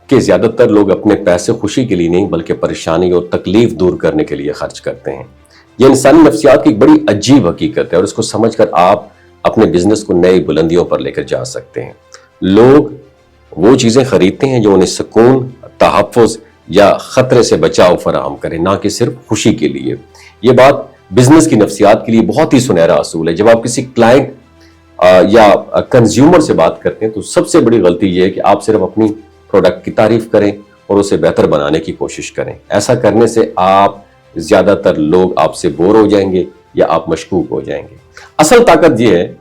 کہ زیادہ تر لوگ اپنے پیسے خوشی کے لیے نہیں بلکہ پریشانی اور تکلیف دور کرنے کے لیے خرچ کرتے ہیں۔ یہ انسانی نفسیات کی ایک بڑی عجیب حقیقت ہے اور اس کو سمجھ کر آپ اپنے بزنس کو نئی بلندیوں پر لے کر جا سکتے ہیں۔ لوگ وہ چیزیں خریدتے ہیں جو انہیں سکون، تحفظ یا خطرے سے بچاؤ فراہم کرے، نہ کہ صرف خوشی کے لیے۔ یہ بات بزنس کی نفسیات کے لیے بہت ہی سنہرا اصول ہے۔ جب آپ کسی کلائنٹ یا کنزیومر سے بات کرتے ہیں تو سب سے بڑی غلطی یہ ہے کہ آپ صرف اپنی پروڈکٹ کی تعریف کریں اور اسے بہتر بنانے کی کوشش کریں۔ ایسا کرنے سے زیادہ تر لوگ آپ سے بور ہو جائیں گے یا آپ مشکوک ہو جائیں گے۔ اصل طاقت یہ ہے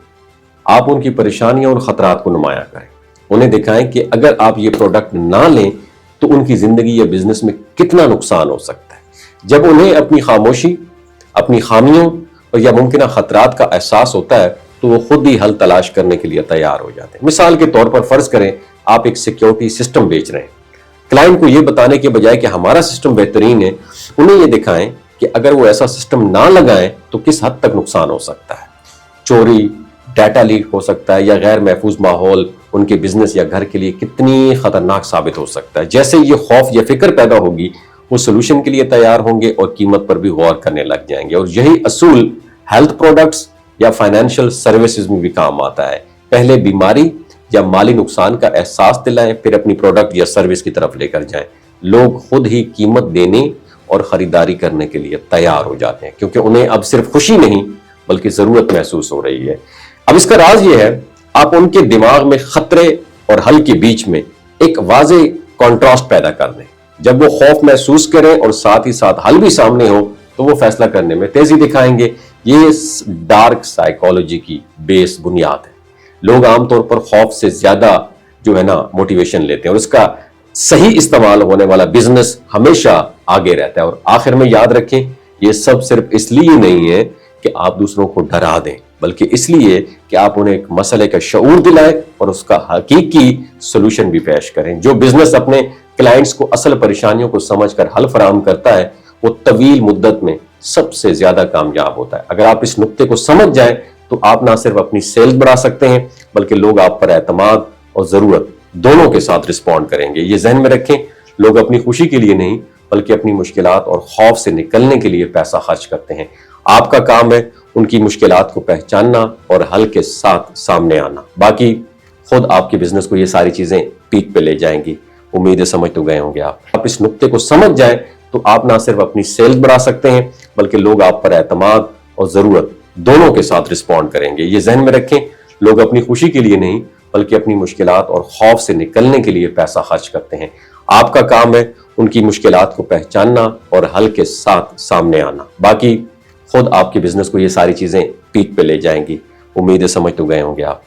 آپ ان کی پریشانیاں اور خطرات کو نمایاں کریں، انہیں دکھائیں کہ اگر آپ یہ پروڈکٹ نہ لیں تو ان کی زندگی یا بزنس میں کتنا نقصان ہو سکتا ہے۔ جب انہیں اپنی خاموشی، اپنی خامیوں اور یا ممکنہ خطرات کا احساس ہوتا ہے تو وہ خود ہی حل تلاش کرنے کے لیے تیار ہو جاتے ہیں۔ مثال کے طور پر فرض کریں آپ ایک سیکیورٹی سسٹم بیچ رہے ہیں۔ کلائنٹ کو یہ بتانے کے بجائے کہ ہمارا سسٹم بہترین ہے، انہیں یہ دکھائیں کہ اگر وہ ایسا سسٹم نہ لگائیں تو کس حد تک نقصان ہو سکتا ہے۔ چوری، ڈیٹا لیک ہو سکتا ہے یا غیر محفوظ ماحول ان کے بزنس یا گھر کے لیے کتنی خطرناک ثابت ہو سکتا ہے۔ جیسے یہ خوف یا فکر پیدا ہوگی وہ سولوشن کے لیے تیار ہوں گے اور قیمت پر بھی غور کرنے لگ جائیں گے۔ اور یہی اصول ہیلتھ پروڈکٹس یا فائنینشیل سروسز میں بھی کام آتا ہے۔ پہلے بیماری یا مالی نقصان کا احساس دلائیں، پھر اپنی پروڈکٹ یا سروس کی طرف لے کر جائیں۔ لوگ خود ہی قیمت دینے اور خریداری کرنے کے لیے تیار ہو جاتے ہیں کیونکہ انہیں اب صرف خوشی نہیں بلکہ ضرورت محسوس ہو رہی ہے۔ اب اس کا راز یہ ہے آپ ان کے دماغ میں خطرے اور حل کے بیچ میں ایک واضح کنٹراسٹ پیدا کر دیں۔ جب وہ خوف محسوس کریں اور ساتھ ہی ساتھ حل بھی سامنے ہو تو وہ فیصلہ کرنے میں تیزی دکھائیں گے۔ یہ ڈارک سائیکالوجی کی بیس بنیاد ہے۔ لوگ عام طور پر خوف سے زیادہ موٹیویشن لیتے ہیں اور اس کا صحیح استعمال ہونے والا بزنس ہمیشہ آگے رہتا ہے۔ اور آخر میں یاد رکھیں یہ سب صرف اس لیے نہیں ہے کہ آپ دوسروں کو ڈرا دیں بلکہ اس لیے کہ آپ انہیں ایک مسئلے کا شعور دلائیں اور اس کا حقیقی سولوشن بھی پیش کریں۔ جو بزنس اپنے کلائنٹس کو اصل پریشانیوں کو سمجھ کر حل فراہم کرتا ہے وہ طویل مدت میں سب سے زیادہ کامیاب ہوتا ہے۔ اگر آپ اس نقطے کو سمجھ جائیں تو آپ نہ صرف اپنی سیلز بڑھا سکتے ہیں بلکہ لوگ آپ پر اعتماد اور ضرورت دونوں کے ساتھ رسپونڈ کریں گے۔ یہ ذہن میں رکھیں لوگ اپنی خوشی کے لیے نہیں بلکہ اپنی مشکلات اور خوف سے نکلنے کے لیے پیسہ خرچ کرتے ہیں۔ آپ کا کام ہے ان کی مشکلات کو پہچاننا اور حل کے ساتھ سامنے آنا، باقی خود آپ کے بزنس کو یہ ساری چیزیں پیک پہ لے جائیں گی۔ امید ہے سمجھ تو گئے ہوں گے آپ اس نقطے کو سمجھ جائیں تو آپ نہ صرف اپنی سیلز بڑھا سکتے ہیں بلکہ لوگ آپ پر اعتماد اور ضرورت دونوں کے ساتھ رسپونڈ کریں گے۔ یہ ذہن میں رکھیں لوگ اپنی خوشی کے لیے نہیں بلکہ اپنی مشکلات اور خوف سے نکلنے کے لیے پیسہ خرچ کرتے ہیں۔ آپ کا کام ہے ان کی مشکلات کو پہچاننا اور حل کے ساتھ سامنے آنا، باقی خود آپ کے بزنس کو یہ ساری چیزیں پیک پہ لے جائیں گی۔ امید ہے سمجھ تو گئے ہوں گے آپ۔